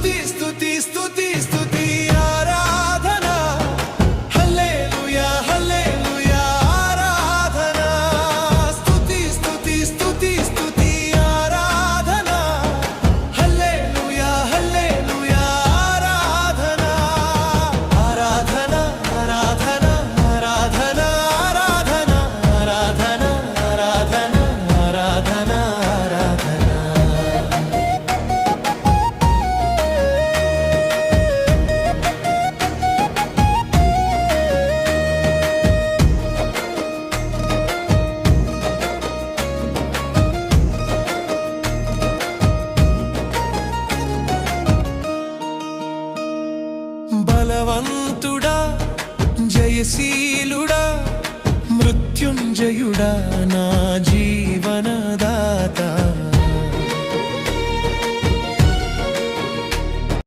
స్తుతి స్తుతి స్తుతి స్తుతి ఆరాధన హల్లెలూయా హల్లెలూయా ఆరాధన స్తుతి స్తుతి స్తుతి స్తుతి ఆరాధన హల్లెలూయా హల్లెలూయా ఆరాధన ఆరాధన ఆరాధన ఆరాధన ఆరాధన ఆరాధన ఆరాధన ఆరాధన ఆరాధన బలవంతుడా జయశీలుడా మృత్యుంజయుడా నా జీవన